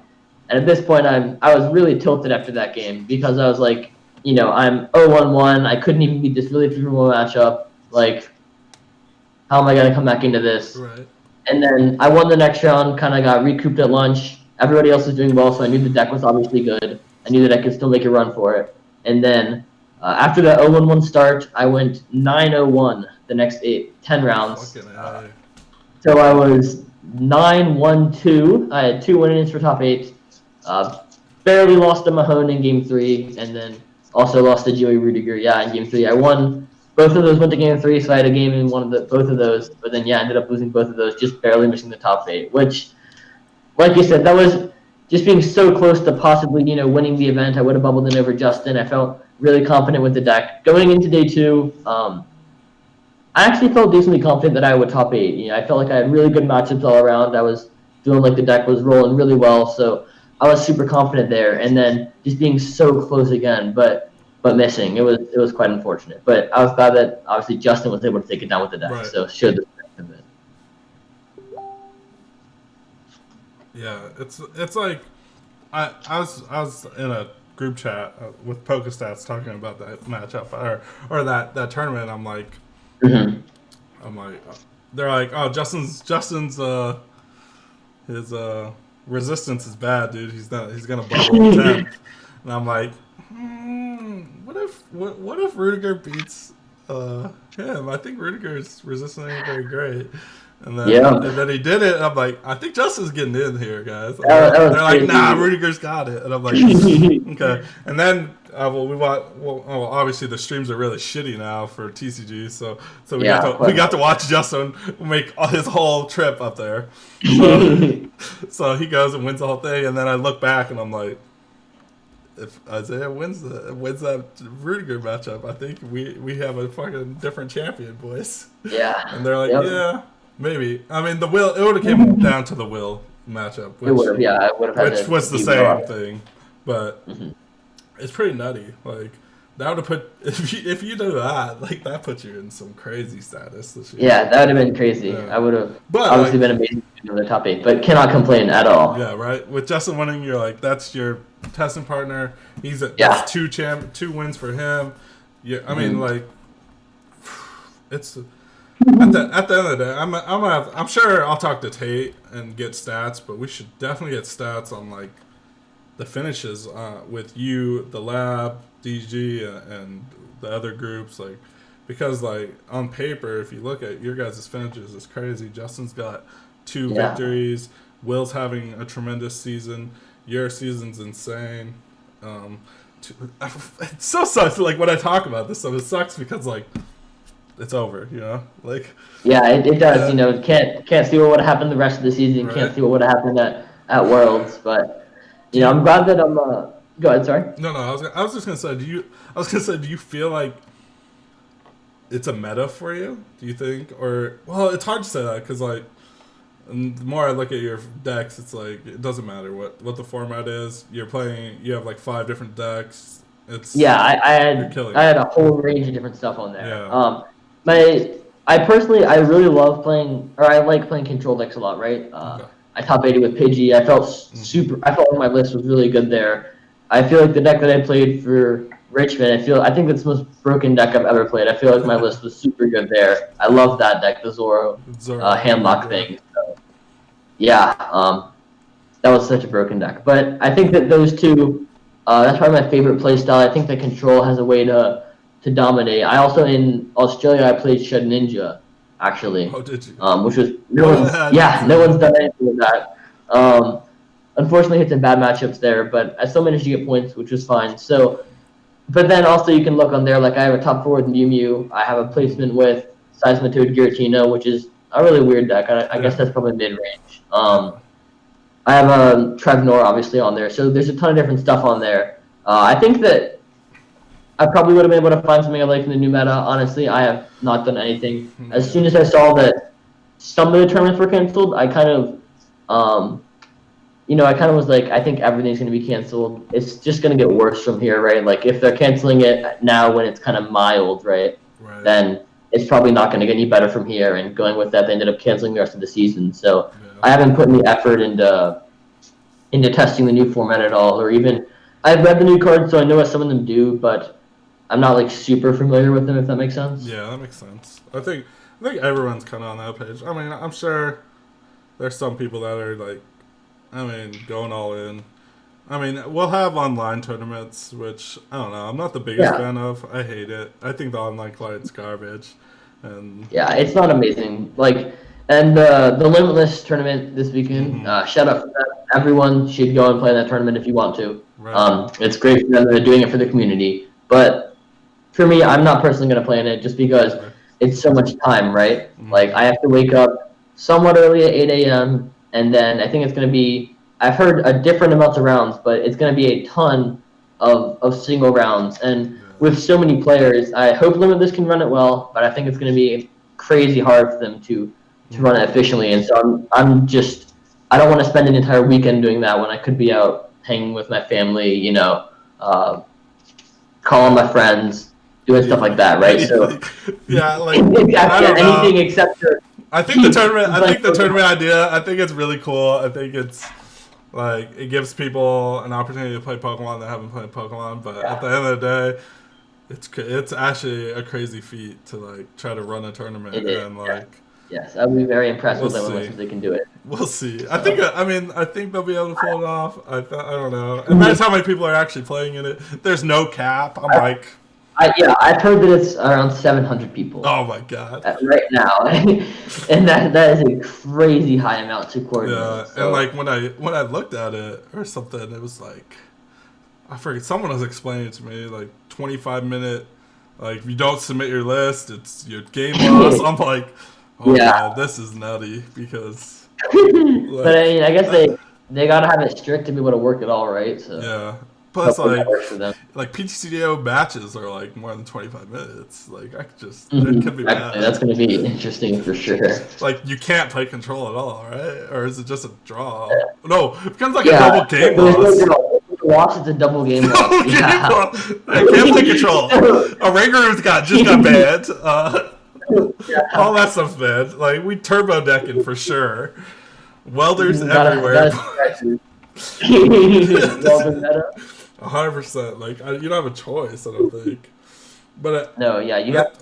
And at this point, I was really tilted after that game because I was like, I'm 0-1-1. I couldn't even beat this really favorable matchup. Like, how am I gonna come back into this?
Right.
And then I won the next round, kind of got recouped at lunch. Everybody else was doing well, so I knew the deck was obviously good. I knew that I could still make a run for it. And then after that 0-1-1 start, I went 9-0-1 the next 10 rounds. So I was 9-1-2. I had 2 win-ins for top 8. Barely lost to Mahone in game 3, and then also lost to Joey Rudiger, in game 3. I won. Both of those went to game 3, so I had a game in both of those. But then, ended up losing both of those, just barely missing the top 8. Which, like you said, that was just being so close to possibly, winning the event. I would have bubbled in over Justin. I felt really confident with the deck. Going into day 2, I actually felt decently confident that I would top 8. I felt like I had really good matchups all around. I was feeling like the deck was rolling really well, so I was super confident there. And then just being so close again, but missing. It was quite unfortunate. But I was glad that obviously Justin was able to take it down with the deck. Right. So showed the strength of it.
Yeah, it's like I was in a group chat with PokeStats talking about that matchup or that tournament. I'm like, they're like, oh, Justin's his resistance is bad, dude. He's gonna bubble 10th, and I'm like. What if Rudiger beats him. I think Rudiger's resistance ain't very great. And
Yeah.
then he did it, and I'm like, I think Justin's getting in here, guys.
That was
They're like,
crazy.
nah, Rudiger's got it. And I'm like, okay. And then, obviously the streams are really shitty now for TCG, so we got to watch Justin make his whole trip up there. So he goes and wins the whole thing, and then I look back and I'm like, if Isaiah wins that Rudiger matchup, I think we have a fucking different champion, boys.
Yeah.
And they're like, yeah. Maybe. I mean, it would have came down to the Will matchup. Which,
it would have, yeah. It would have.
Which was the same thing. But it's pretty nutty. Like, that would have put... If you do that, like, that puts you in some crazy status this year.
Yeah, that would have been crazy. Yeah. I would have obviously been amazing in the top 8, but cannot complain at all.
Yeah, right? With Justin winning, you're like, that's your testing partner. That's two wins for him. Yeah, I mean, like, it's... At the end of the day, I'm sure I'll talk to Tate and get stats, but we should definitely get stats on like the finishes with you, the lab, DG, and the other groups, like because like on paper, if you look at your guys' finishes, it's crazy. Justin's got 2 victories. Will's having a tremendous season. Your season's insane. It so sucks. Like when I talk about this stuff, it sucks because like. It's over, you know? Like
yeah, it does, you know, can't see what would have happened the rest of the season, right. Can't see what would have happened at Worlds, but you know, I'm glad that I'm go ahead, sorry.
No, I was just going to say, do you feel like it's a meta for you? Do you think well, it's hard to say that cuz like the more I look at your decks, it's like it doesn't matter what the format is. You have like 5 different decks. It's
I had a whole range of different stuff on there.
Yeah.
I personally really love playing, or I like playing control decks a lot, right? I top 80 with Pidgey. I felt I felt like my list was really good there. I feel like the deck that I played for Richmond, I think that's the most broken deck I've ever played. I feel like my list was super good there. I love that deck, the Zoro handlock thing. So, yeah, that was such a broken deck. But I think that those two, that's probably my favorite play style. I think that control has a way to dominate. I also, in Australia, I played Shed Ninja, actually.
Oh, did you?
Which was no one's done anything with that. Unfortunately, hit some bad matchups there, but I still managed to get points, which was fine. So, but then also you can look on there, like I have a top 4 with Mew Mew. I have a placement with Seismitoad Giratina, which is a really weird deck. I guess that's probably mid-range. I have a Trevnor, obviously, on there. So there's a ton of different stuff on there. I think that I probably would have been able to find something I like in the new meta. Honestly, I have not done anything. As soon as I saw that some of the tournaments were canceled, I kind of, was like, I think everything's going to be canceled. It's just going to get worse from here, right? Like, if they're canceling it now when it's kind of mild, right? Then it's probably not going to get any better from here. And going with that, they ended up canceling the rest of the season. So I haven't put any effort into testing the new format at all, or even I've read the new cards, so I know what some of them do, but I'm not like super familiar with them, if that makes sense.
Yeah, that makes sense. I think everyone's kind of on that page. I mean, I'm sure there's some people that are like, going all in. I mean, we'll have online tournaments, which I don't know. I'm not the biggest fan of. I hate it. I think the online client's garbage. And
yeah, it's not amazing. Like, and the Limitless tournament this weekend. Shout out for that. Everyone should go and play that tournament if you want to.
Right.
It's great for them. They're doing it for the community, but for me, I'm not personally going to play in it just because it's so much time, right? Like, I have to wake up somewhat early at 8 a.m., and then I think it's going to be, I've heard a different amount of rounds, but it's going to be a ton of single rounds. And with so many players, I hope Limitless can run it well, but I think it's going to be crazy hard for them to run it efficiently. And so I don't want to spend an entire weekend doing that when I could be out hanging with my family, calling my friends, doing stuff like that, right? So
exactly.
Anything except for.
I think the tournament. I think the tournament idea. I think it's really cool. I think it's like it gives people an opportunity to play Pokemon that haven't played Pokemon. But at the end of the day, it's actually a crazy feat to like try to run a tournament and like.
Yes, I'll be very impressed with them if they can do it.
We'll see. So. I think they'll be able to pull it off. I don't know. And that's how many people are actually playing in it. There's no cap.
I've heard that it's around 700 people
Oh my god.
right now, and that is a crazy high amount to
Yeah,
coordinate.
and
So
like when I looked at it or something, it was like I forget. Someone was explaining to me like 25-minute. Like if you don't submit your list, it's your game loss. I'm like, oh
yeah,
man, this is nutty because
but I
like
mean, I guess they gotta have it strict to be able to work it all, right? So
yeah. Plus
hopefully that
like
works for them.
PTCDO matches are like more than 25 minutes. Like I could just it could be
Exactly. That's
bad.
going to be interesting for sure.
Like you can't play control at all, right? Or is it just a draw? No, it becomes like a
Yeah,
double game
there's no
loss.
draw. If you loss, it's a double game loss.
Double game
Yeah.
loss. I can't play control. A Rangeroo's just got banned. All that stuff's banned. Like we turbo decking for sure. Welders everywhere.
Gotta well done, meta.
100%. Like you don't have a choice. I don't think. But
No, yeah, you got.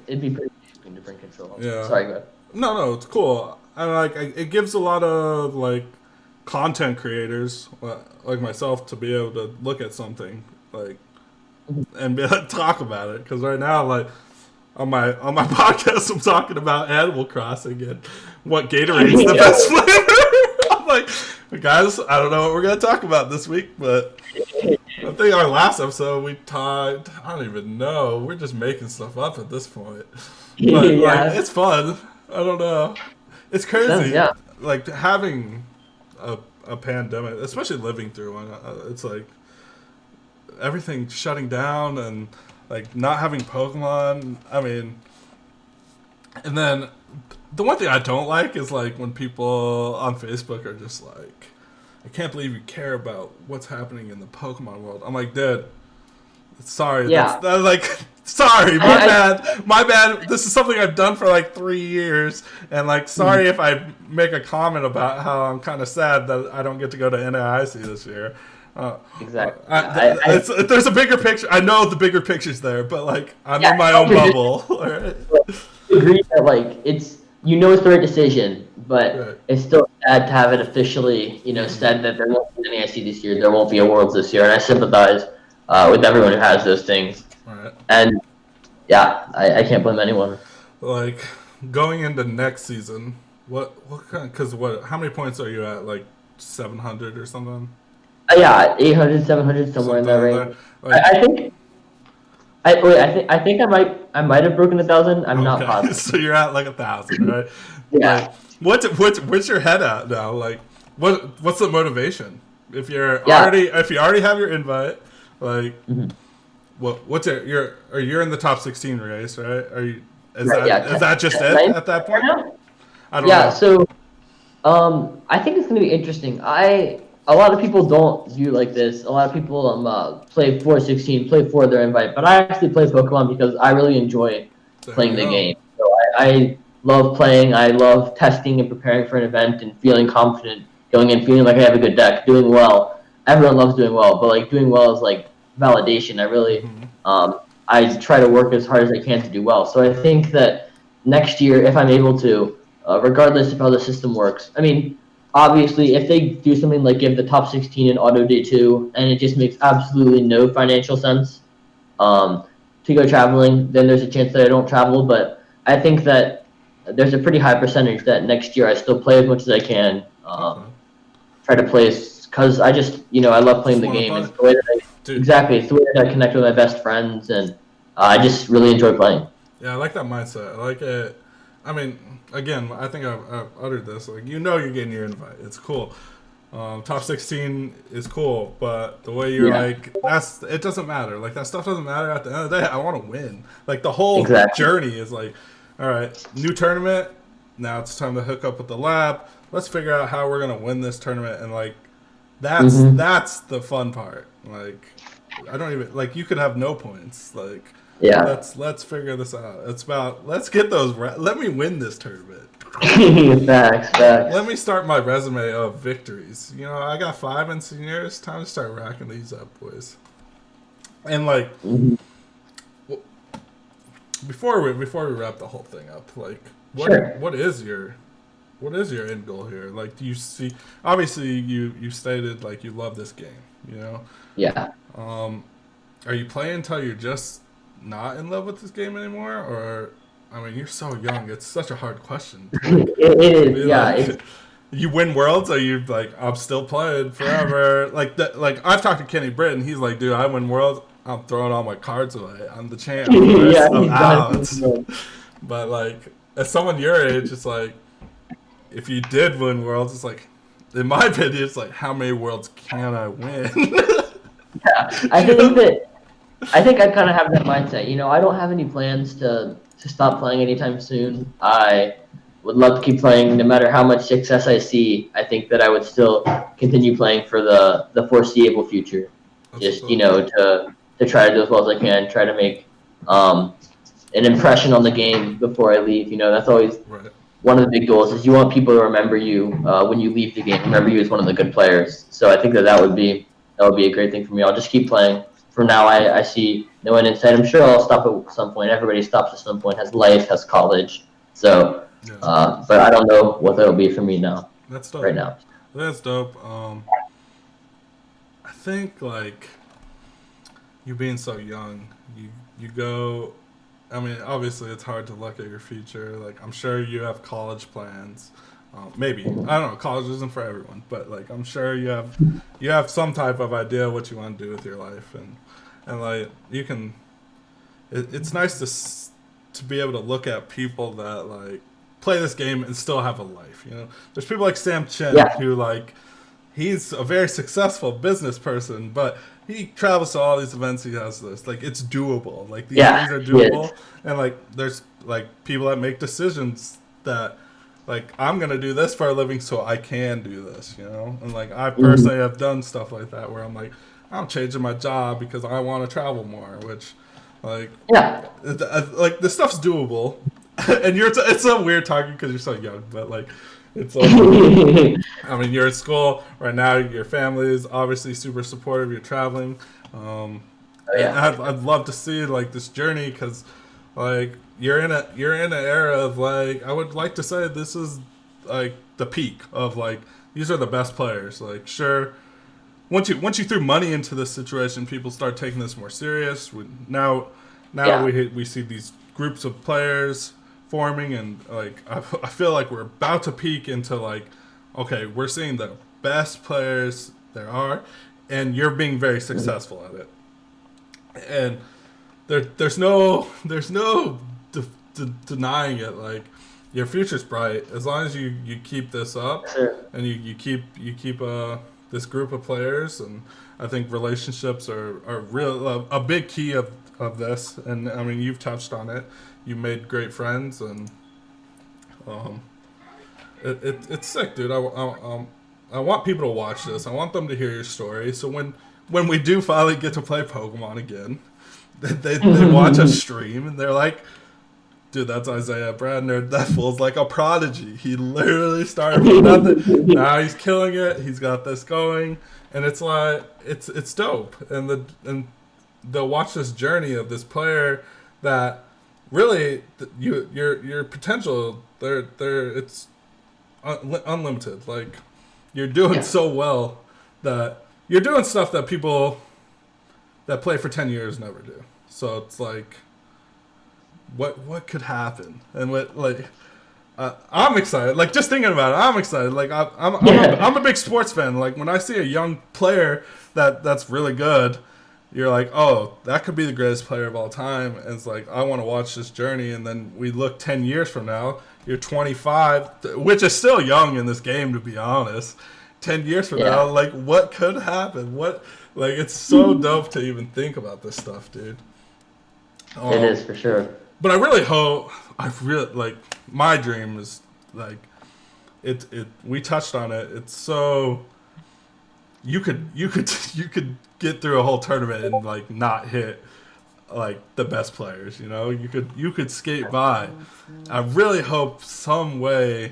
It'd be pretty interesting to bring control.
Yeah.
Sorry, go ahead.
no, it's cool. And like it gives a lot of like content creators like myself to be able to look at something like and be able to talk about it. Because right now, like on my podcast, I'm talking about Animal Crossing and what Gatorade's the best flavor. I'm like, guys, I don't know what we're gonna talk about this week, but I think our last episode we talked. I don't even know. We're just making stuff up at this point. But like, it's fun. I don't know. It's crazy.
Yeah.
Like having a pandemic, especially living through one. It's like everything shutting down and like not having Pokemon. I mean, and then the one thing I don't like is like when people on Facebook are just like, I can't believe you care about what's happening in the Pokemon world. I'm like, dude, sorry.
Yeah.
That's like, sorry, my bad. This is something I've done for like 3 years. And like, sorry if I make a comment about how I'm kind of sad that I don't get to go to NAIC this year.
Exactly.
There's a bigger picture. I know the bigger picture's there, but like, I'm in my own bubble. Right?
I agree that like it's it's the right decision, but it's still sad to have it officially said that there won't be an NAIC this year, there won't be a Worlds this year, and I sympathize with everyone who has those things.
Right.
And yeah, I can't blame anyone.
Like going into next season, what kind? Because how many points are you at? Like 700 or something?
Yeah, 800, 700, somewhere in that range.
Like,
I think I might have broken 1,000. I'm not positive.
So you're at like 1,000, right?
Yeah.
Like, what's your head at now? Like, what's the motivation? If you already have your invite, like, what's it? You're in the top 16 race, right? Is that just it at that point? I don't know.
So I think it's gonna be interesting. A lot of people don't view like this. A lot of people play 416, play for their invite, but I actually play Pokemon because I really enjoy playing the game. So I love playing. I love testing and preparing for an event and feeling confident going in, feeling like I have a good deck, doing well. Everyone loves doing well, but like doing well is like validation. I really I try to work as hard as I can to do well. So I think that next year, if I'm able to, regardless of how the system works, I mean, obviously, if they do something like give the top 16 an auto day 2, and it just makes absolutely no financial sense to go traveling, then there's a chance that I don't travel. But I think that there's a pretty high percentage that next year I still play as much as I can. Try to play because I just, I love playing the game. It's the way that exactly. It's the way that I connect with my best friends, and I just really enjoy playing.
Yeah, I like that mindset. I like it. I mean, again, I think I've uttered this. Like, you're getting your invite. It's cool. Top 16 is cool, but the way you're like, it doesn't matter. Like, that stuff doesn't matter at the end of the day. I want to win. Like, the whole journey is like, all right, new tournament. Now it's time to hook up with the lab. Let's figure out how we're going to win this tournament. And, like, that's the fun part. Like, I don't even, like, you could have no points. Like, let's figure this out. It's about let's get those. Let me win this tournament.
Facts.
Let me start my resume of victories. I got 5 in seniors. Time to start racking these up, boys. And like, before we wrap the whole thing up, like, what is your end goal here? Like, do you see? Obviously, you stated like you love this game.
Yeah.
Are you playing until you're just not in love with this game anymore? Or, I mean, you're so young. It's such a hard question.
It
To
is,
be
yeah.
like, you win worlds, or you like, I'm still playing forever. Like I've talked to Kenny Britton. He's like, dude, I win worlds. I'm throwing all my cards away. I'm the champ. The
Yeah,
rest, I'm
he's done.
out. But like, as someone your age, it's like, if you did win worlds, it's like, in my opinion, it's like, how many worlds can I win?
Yeah, I think I kind of have that mindset. You know, I don't have any plans to stop playing anytime soon. I would love to keep playing no matter how much success I see. I think that I would still continue playing for the foreseeable future.
That's
Just, you know, to try to do as well as I can, try to make um, an impression on the game before I leave. You know, that's always
right.
one of the big goals is you want people to remember you when you leave the game, remember you as one of the good players. So I think that would be a great thing for me. I'll just keep playing. For now, I see no end in sight. I'm sure I'll stop at some point. Everybody stops at some point, has life, has college. So,
Yeah.
but I don't know what that'll be for me now,
That's dope.
right now.
That's dope. I think like you being so young, you go. I mean, obviously, it's hard to look at your future. Like, I'm sure you have college plans. Maybe I don't know. College isn't for everyone, but like, I'm sure you have some type of idea what you want to do with your life, and like you can. It's nice to be able to look at people that like play this game and still have a life. You know, there's people like Sam Chen who like he's a very successful business person, but he travels to all these events. He has this like it's doable. Like these things are doable, and like there's like people that make decisions that like I'm gonna do this for a living, so I can do this. You know, and like I personally have done stuff like that where I'm like I'm changing my job because I want to travel more, which like like the stuff's doable, and it's so weird talking because you're so young, but like. It's like, I mean, you're at school right now. Your family is obviously super supportive. You're traveling. I'd love to see like this journey because, like, you're in an era of like I would like to say this is like the peak of like these are the best players. Like, sure, once you threw money into this situation, people start taking this more serious. We see these groups of players forming, and like I feel like we're about to peak into like, okay, we're seeing the best players there are, and you're being very successful at it. And there's no denying it. Like your future's bright as long as you keep this up, and you keep this group of players. And I think relationships are real a big key of this. And I mean, you've touched on it. You made great friends, and it's sick, dude. I want people to watch this. I want them to hear your story. So when we do finally get to play Pokemon again, they watch a stream and they're like, dude, that's Isaiah Bradner. That fool's like a prodigy. He literally started from nothing. Now he's killing it. He's got this going, and it's like it's dope. And they'll watch this journey of this player that. Really, your potential it's unlimited. Like you're doing so well that you're doing stuff that people that play for 10 years never do. So it's like, what could happen? And what like I'm excited. Like just thinking about it, I'm excited. Like I'm a big sports fan. Like when I see a young player that's really good. You're like, oh, that could be the greatest player of all time. And it's like, I want to watch this journey. And then we look 10 years from now, you're 25, which is still young in this game, to be honest. 10 years from now, like, what could happen? It's so dope to even think about this stuff, dude.
It is for sure.
But I really hope, my dream is, like, we touched on it. It's so, you could get through a whole tournament and like not hit like the best players, you know. You could skate by. I really hope some way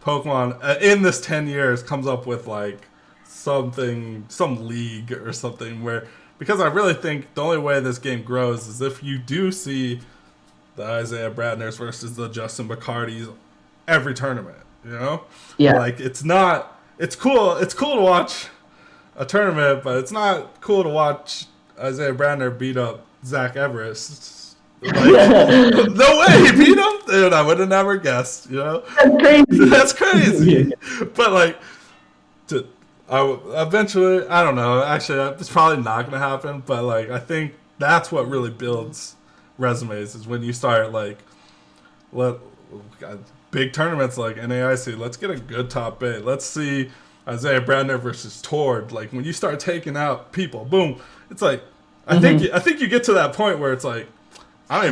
Pokemon in this 10 years comes up with like some league or something where, because I really think the only way this game grows is if you do see the Isaiah Bradners versus the Justin McCartys every tournament, you know. Like it's cool to watch a tournament, but it's not cool to watch Isaiah Bradner beat up Zach Everest. Like, no way he beat him, dude. I would have never guessed. You know,
That's crazy.
that's crazy. But like, eventually, I don't know. Actually, it's probably not gonna happen. But like, I think that's what really builds resumes is when you start like, big tournaments like NAIC. Let's get a good top 8. Let's see Isaiah Bradner versus Tord. Like when you start taking out people, boom. It's like I think you get to that point where it's like I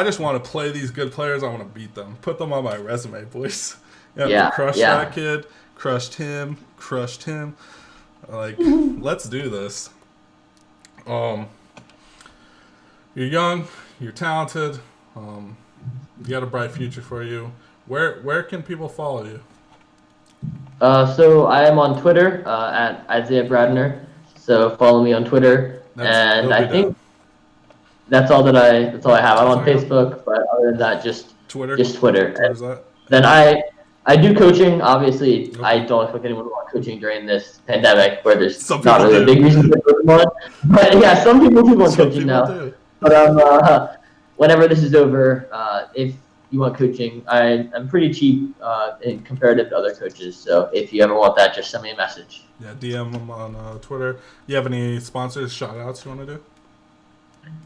just want to play these good players. I want to beat them, put them on my resume, boys. Crush that kid, crushed him. Like let's do this. You're young, you're talented. You got a bright future for you. Where can people follow you?
So I am on Twitter at Isaiah Bradner. So follow me on Twitter, and I think that's all I have. I'm on Facebook, but other than that, just Twitter. And then I do coaching. Obviously, okay. I don't expect anyone to want coaching during this pandemic, where there's not really a big reason to coach on. But yeah, some people do want coaching now. Do. But whenever this is over, if you want coaching, I'm pretty cheap in comparative to other coaches. So if you ever want that, just send me a message.
Yeah, DM them on Twitter. You have any sponsors, shout outs you want to do?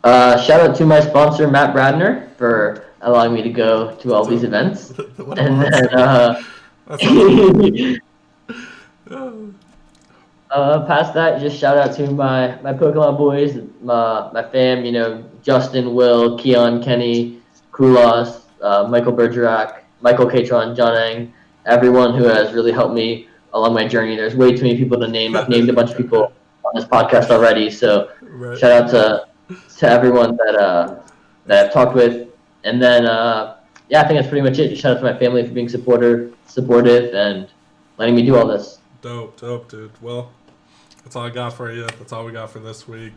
Shout out to my sponsor, Matt Bradner, for allowing me to go to all these events. And then past that, just shout out to my Pokemon boys, my fam, Justin, Will, Keon, Kenny, Kulas, Michael Bergerac, Michael Catron, John Ang, everyone who has really helped me along my journey. There's way too many people to name. I've named a bunch of people on this podcast already, so shout out to everyone that I've talked with. And then, I think that's pretty much it. Just shout out to my family for being supportive, and letting me do all this.
Dope, dude. Well, that's all I got for you. That's all we got for this week.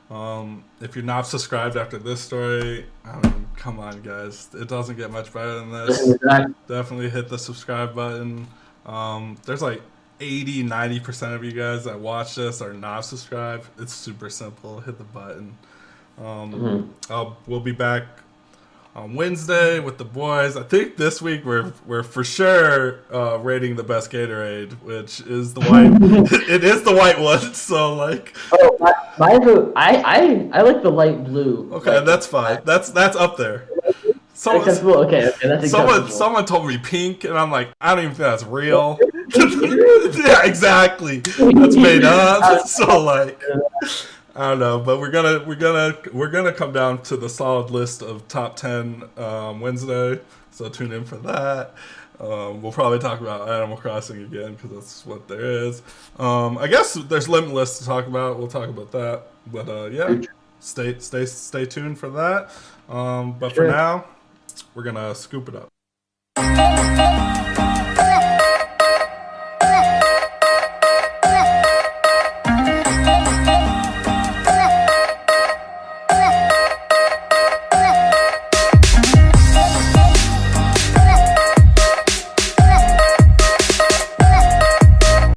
If you're not subscribed after this story, I mean, come on, guys. It doesn't get much better than this. Definitely hit the subscribe button. There's like 80-90% of you guys that watch this are not subscribed. It's super simple. Hit the button. We'll be back on Wednesday with the boys. I think this week we're for sure rating the best Gatorade, which is the white. It is the white one. So like,
I like the light blue.
Okay, that's fine. That's up there.
Okay, that's acceptable.
Someone told me pink, and I'm like, I don't even think that's real. Yeah, exactly. That's made up. So like, I don't know, but we're gonna come down to the solid list of top 10 Wednesday. So tune in for that. We'll probably talk about Animal Crossing again because that's what there is. I guess there's Limitless to talk about. We'll talk about that. But stay tuned for that. But for now, we're gonna scoop it up.